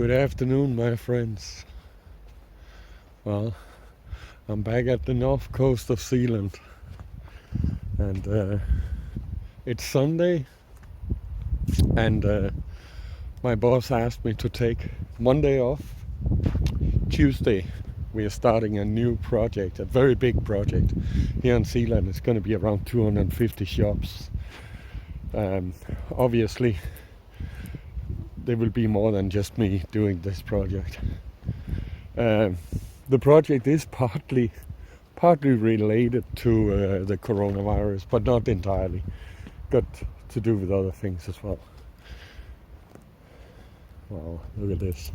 Good afternoon, my friends. Well, I'm back at the north coast of Zealand, and it's Sunday, and my boss asked me to take Monday off. Tuesday, we are starting a new project, a very big project here in Zealand. It's going to be around 250 shops. Obviously, there will be more than just me doing this project. The project is partly related to the coronavirus, but not entirely. Got to do with other things as well. Wow, look at this.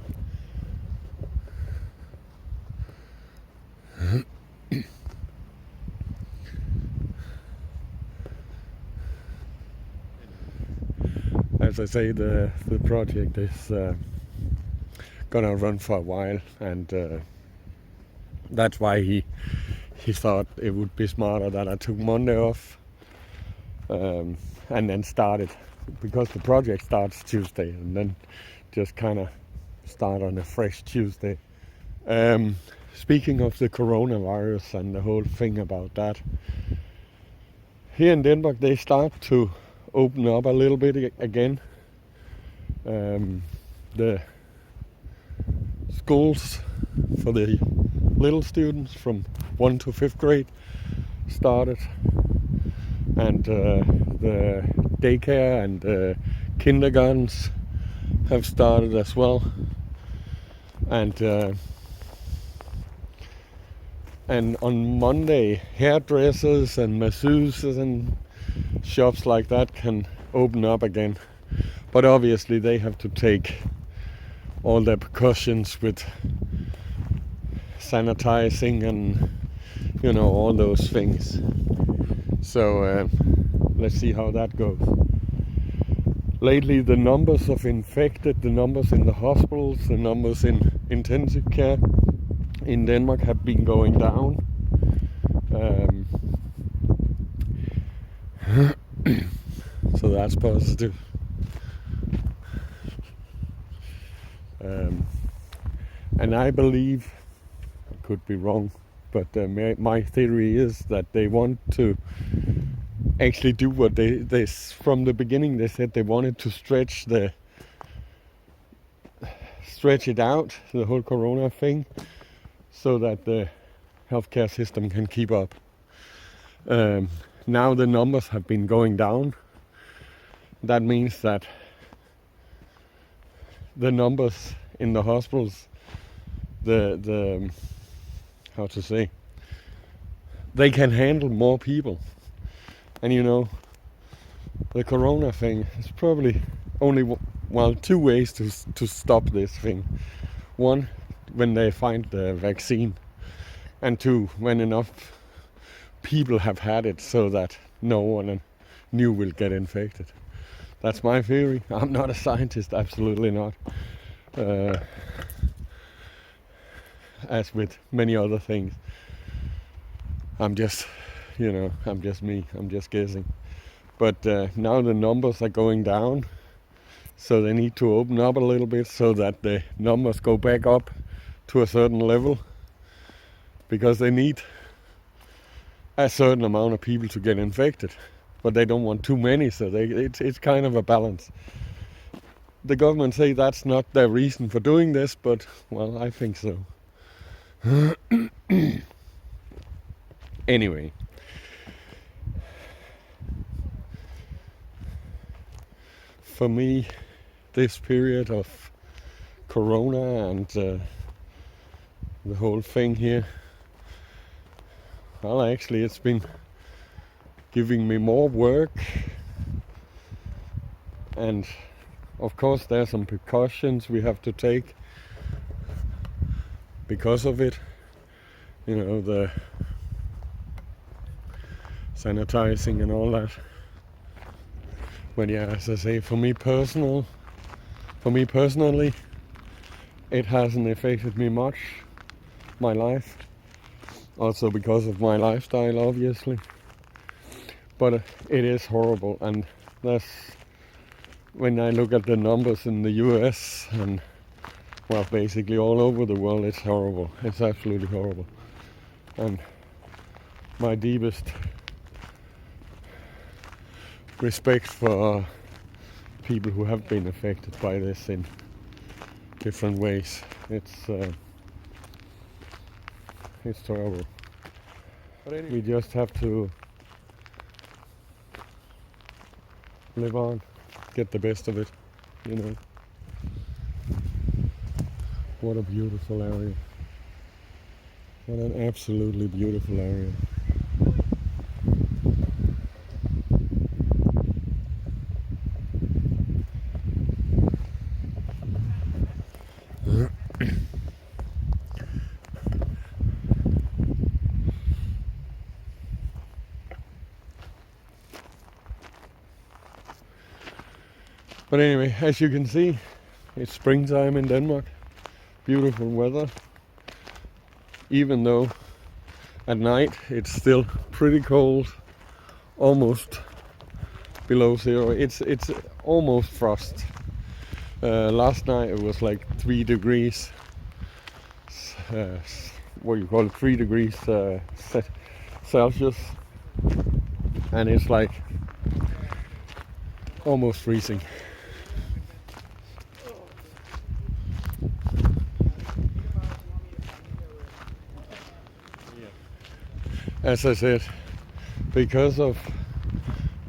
As I say, the project is gonna run for a while, and that's why he thought it would be smarter that I took Monday off and then started, because the project starts Tuesday, and then just kind of start on a fresh Tuesday. Speaking of the coronavirus and the whole thing about that, here in Denmark they start to open up a little bit again. The schools for the little students from 1 to 5th grade started, and the daycare and the kindergartens have started as well, and on Monday hairdressers and masseuses and shops like that can open up again, but obviously they have to take all the precautions with sanitizing and all those things. So let's see how that goes. Lately the numbers of infected, the numbers in the hospitals, the numbers in intensive care in Denmark have been going down. So that's positive. And I believe, I could be wrong, but my theory is that they want to actually do what they from the beginning they said they wanted to stretch it out, the whole corona thing, so that the healthcare system can keep up. Now the numbers have been going down. That means that the numbers in the hospitals, the how to say, they can handle more people. And the corona thing is probably only two ways to stop this thing. One, when they find the vaccine, and two, when enough people have had it so that no one new will get infected. That's my theory. I'm not a scientist, absolutely not. As with many other things, I'm just me. I'm just guessing. But now the numbers are going down, so they need to open up a little bit so that the numbers go back up to a certain level, because they need a certain amount of people to get infected, but they don't want too many, so it's kind of a balance. The government say that's not their reason for doing this, but well, I think so. Anyway, for me, this period of corona and the whole thing here, well, actually it's been giving me more work, and of course there are some precautions we have to take because of it. The sanitizing and all that. But yeah, as I say, for me personally, it hasn't affected me much, my life. Also because of my lifestyle, obviously. But it is horrible, and that's when I look at the numbers in the US and well, basically all over the world. It's horrible. It's absolutely horrible. And my deepest respect for people who have been affected by this in different ways. It's terrible. But anyway, we just have to live on, get the best of it, you know. What a beautiful area. What an absolutely beautiful area. But anyway, as you can see, it's springtime in Denmark. Beautiful weather. Even though at night it's still pretty cold, almost below zero. It's almost frost. Last night it was like 3 degrees. What you call it, 3 degrees Celsius, and it's like almost freezing. As I said, because of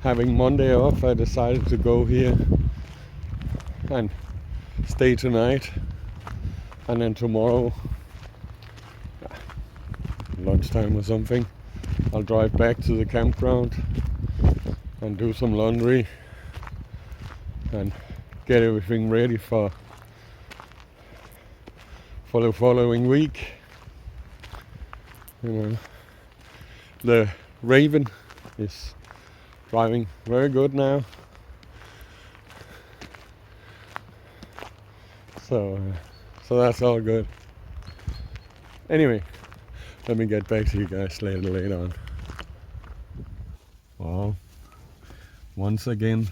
having Monday off, I decided to go here and stay tonight, and then tomorrow lunchtime or something I'll drive back to the campground and do some laundry and get everything ready for the following week. You know, the Raven is driving very good now, so that's all good. Anyway, let me get back to you guys later on. Well, once again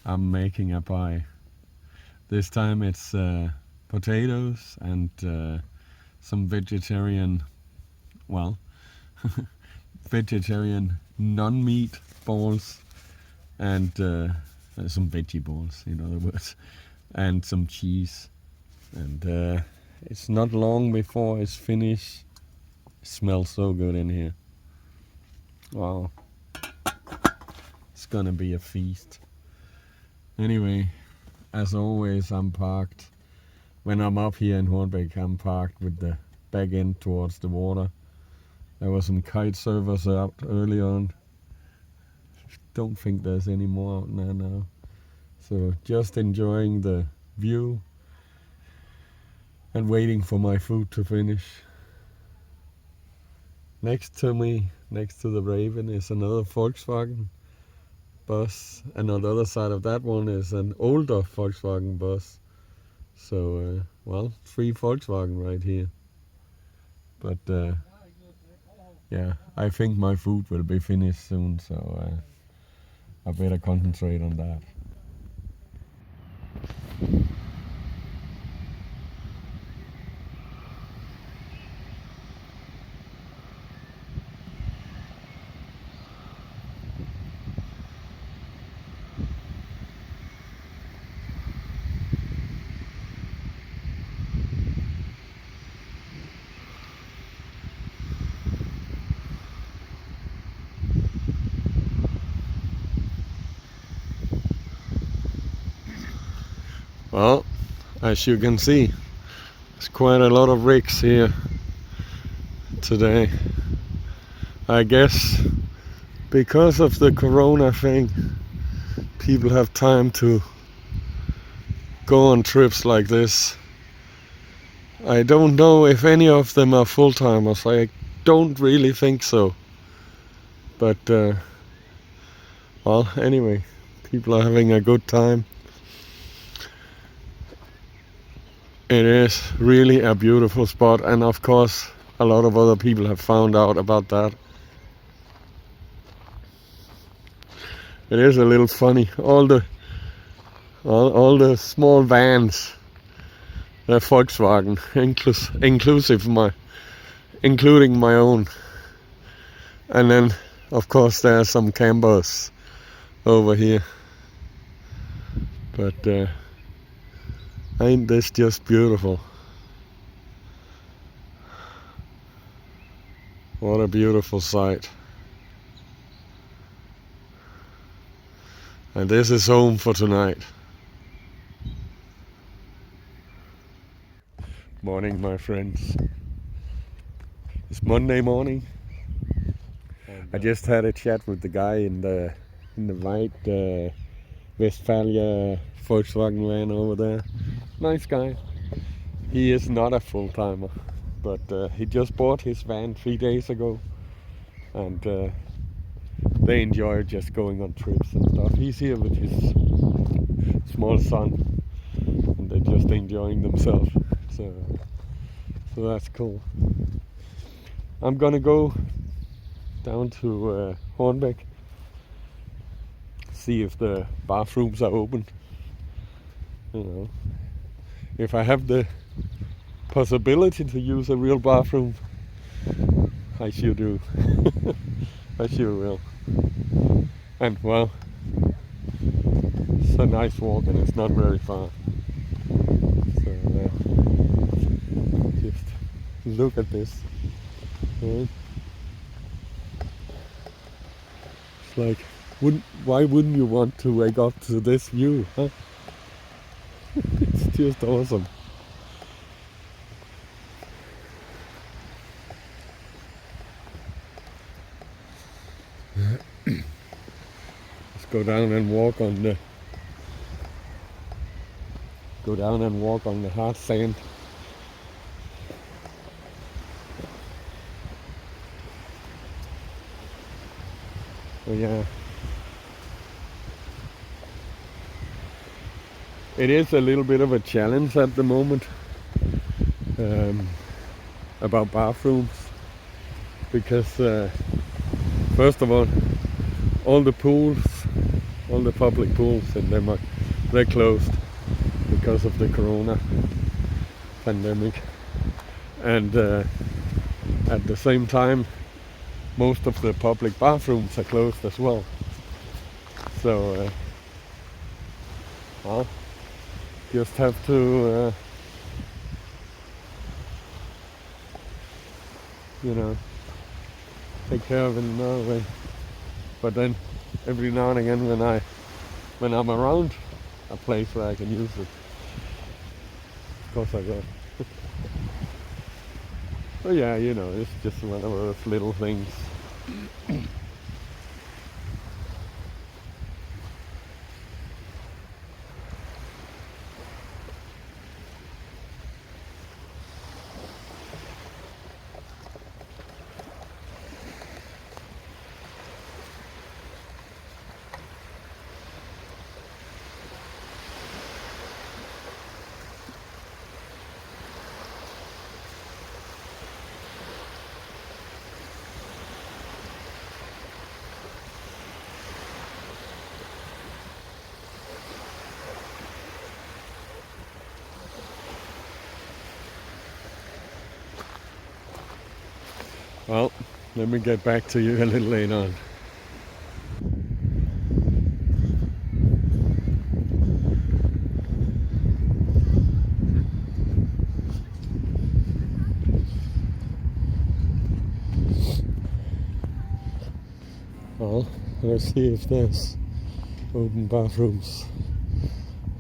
I'm making a pie. This time it's potatoes and some vegetarian, well, vegetarian non-meat balls and some veggie balls, in other words, and some cheese. And it's not long before it's finished. It smells so good in here. Wow. It's gonna be a feast. Anyway, as always, I'm parked. When I'm up here in Hornbæk, I'm parked with the back end towards the water. There were some kite surfers out early on. Don't think there's any more out there now. So just enjoying the view and waiting for my food to finish. Next to me, next to the Raven, is another Volkswagen bus, and on the other side of that one is an older Volkswagen bus. So, well, 3 Volkswagen right here. But yeah, I think my food will be finished soon, so I better concentrate on that. Well, as you can see, there's quite a lot of rigs here today. I guess because of the corona thing, people have time to go on trips like this. I don't know if any of them are full-timers. I don't really think so. But, well, anyway, people are having a good time. It is really a beautiful spot, and of course a lot of other people have found out about that. It is a little funny, all the small vans Volkswagen, including my own. And then, of course, there are some campers over here. But ain't this just beautiful? What a beautiful sight. And this is home for tonight. Morning, my friends. It's Monday morning. I just had a chat with the guy in the white Westphalia Volkswagen van over there. Nice guy. He is not a full-timer, but he just bought his van 3 days ago, and they enjoy just going on trips and stuff. He's here with his small son, and they're just enjoying themselves. So that's cool. I'm gonna go down to Hornbeck, see if the bathrooms are open. You know, if I have the possibility to use a real bathroom, I sure do. I sure will. And well, it's a nice walk and it's not very far. So just look at this. Right? It's like, why wouldn't you want to wake up to this view, huh? It's just awesome. Let's go down and walk on the hard sand. Oh yeah. It is a little bit of a challenge at the moment about bathrooms, because first of all the public pools in Denmark, they're closed because of the corona pandemic, and at the same time most of the public bathrooms are closed as well. So well, just have to you know, take care of it another way. But then every now and again when I'm around a place where I can use it, of course I will. But yeah, you know, it's just one of those little things. Well, let me get back to you a little later on. Well, let's see if there's open bathrooms.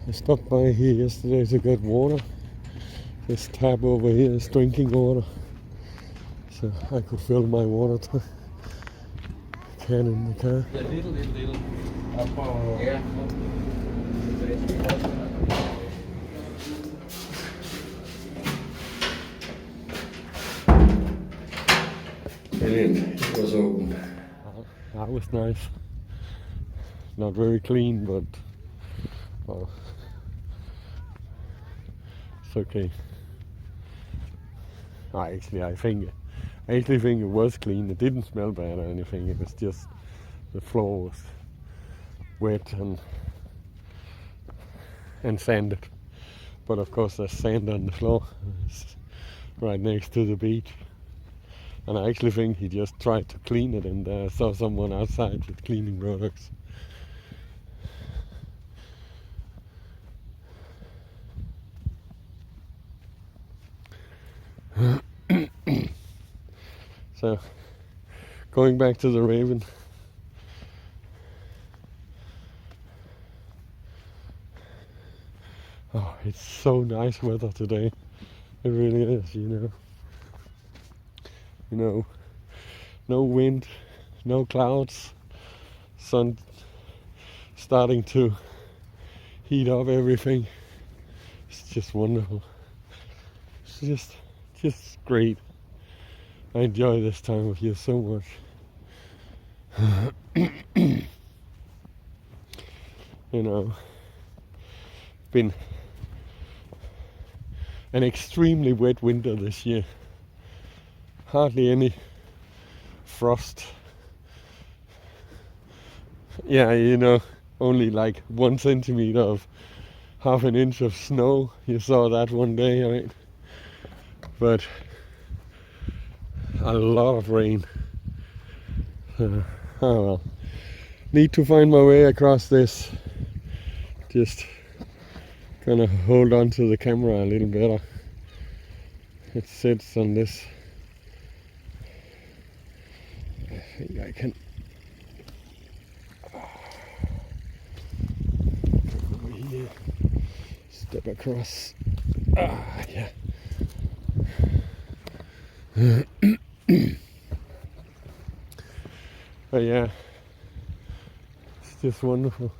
I stopped by here yesterday to get water. This tap over here is drinking water, so I could fill my water can in the car. Brilliant, it was open. That was nice. Not very clean, but well, it's okay. I actually think it was clean. It didn't smell bad or anything. It was just the floor was wet and sanded. but of course there's sand on the floor. It's right next to the beach. And I actually think he just tried to clean it in there. I saw someone outside with cleaning products. So, going back to the Raven. Oh, it's so nice weather today. It really is, you know. No wind, no clouds, sun starting to heat up everything. It's just wonderful. It's just great. I enjoy this time of year so much. You know, been an extremely wet winter this year. Hardly any frost. Yeah, only like 1 centimeter of half an inch of snow. You saw that one day, right? But a lot of rain. Oh well. Need to find my way across this. Just gonna hold on to the camera a little better. It sits on this. I think I can. Over here. Step across. Yeah. But yeah, it's just wonderful.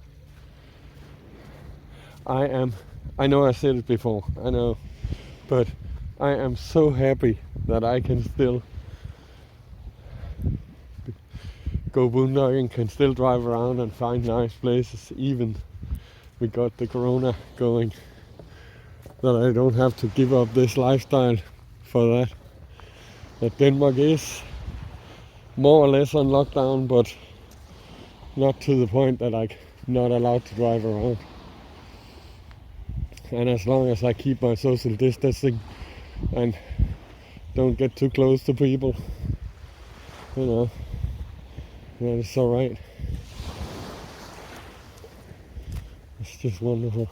I know I said it before, I know, but I am so happy that I can still go boondocking, can still drive around and find nice places, even we got the corona going, that I don't have to give up this lifestyle for that. That Denmark is more or less on lockdown, but not to the point that I'm not allowed to drive around. And as long as I keep my social distancing and don't get too close to people, then it's alright. It's just wonderful.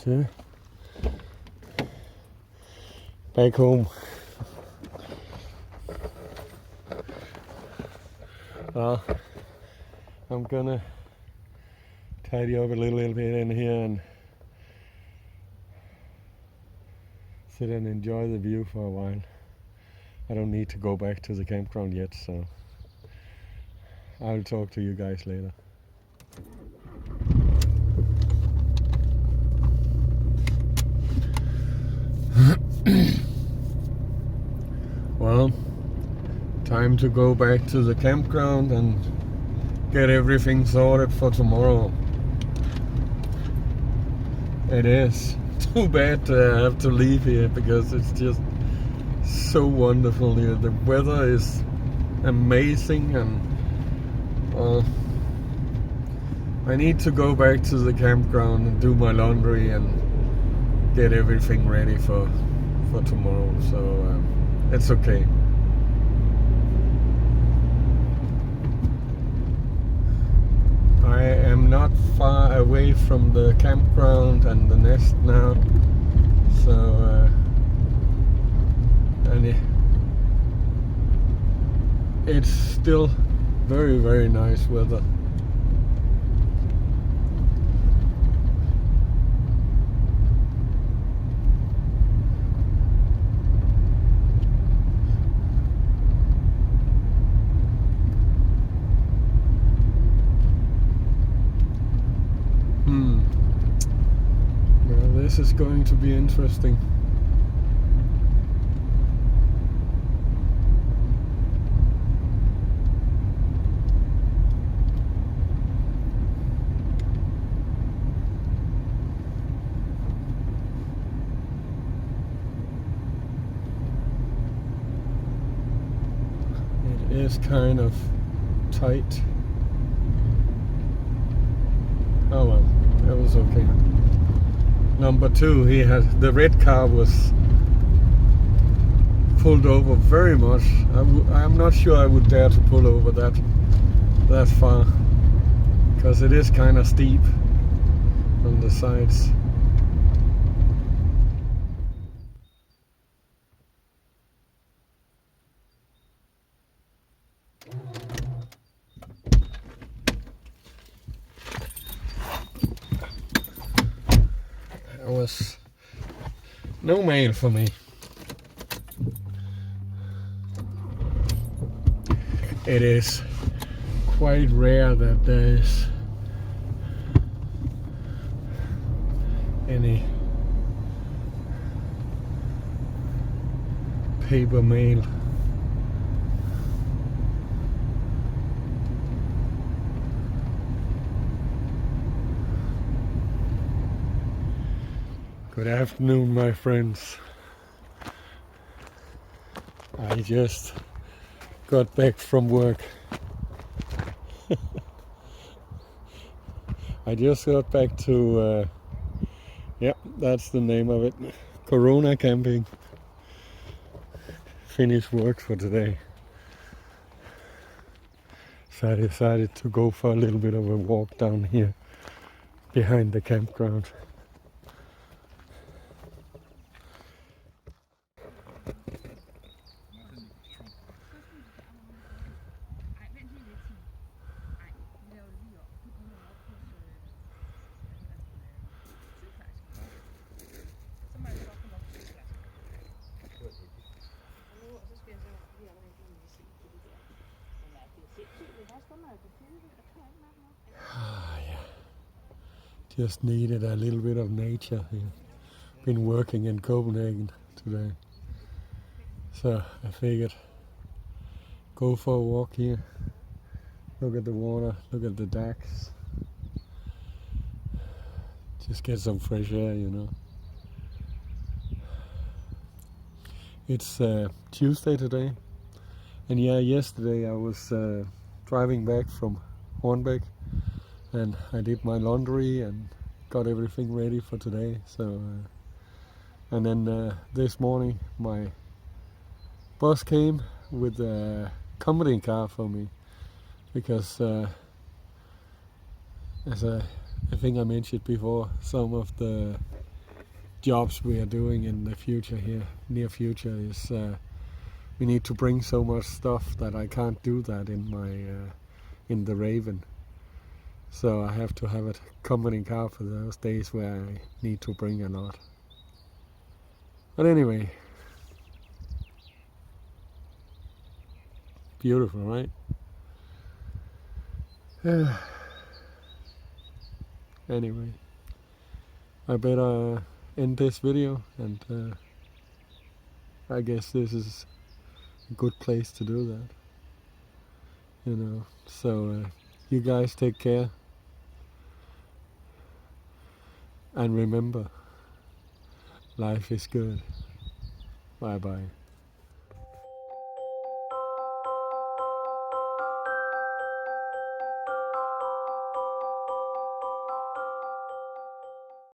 So, back home. Well, I'm gonna tidy up a little bit in here and sit and enjoy the view for a while. I don't need to go back to the campground yet, so I'll talk to you guys later. Well, time to go back to the campground and get everything sorted for tomorrow. It is too bad to have to leave here because it's just so wonderful here. The weather is amazing, and I need to go back to the campground and do my laundry and get everything ready for tomorrow, so it's okay. I am not far away from the campground and the nest now, so and it's still very, very nice weather. this is going to be interesting. It is kind of tight. Oh well, that was okay. Number two, the red car was pulled over very much. I'm not sure I would dare to pull over that far, because it is kind of steep on the sides. There was no mail for me. It is quite rare that there is any paper mail. Good afternoon, my friends. I just got back from work. I just got back to, yeah, that's the name of it, Corona camping. Finished work for today. So I decided to go for a little bit of a walk down here behind the campground. Just needed a little bit of nature here. Been working in Copenhagen today, so I figured go for a walk here, look at the water, look at the decks, just get some fresh air, you know. It's Tuesday today, and yeah, yesterday I was driving back from Hornbæk, and I did my laundry and got everything ready for today. So, and then this morning my boss came with a company car for me, because as I think I mentioned before, some of the jobs we are doing in the future here, near future, is we need to bring so much stuff that I can't do that in my in the Raven. So I have to have a company car for those days where I need to bring a lot. But anyway, beautiful, right? Anyway, I better end this video, and I guess this is a good place to do that, you know. So you guys take care, and remember, life is good. Bye bye.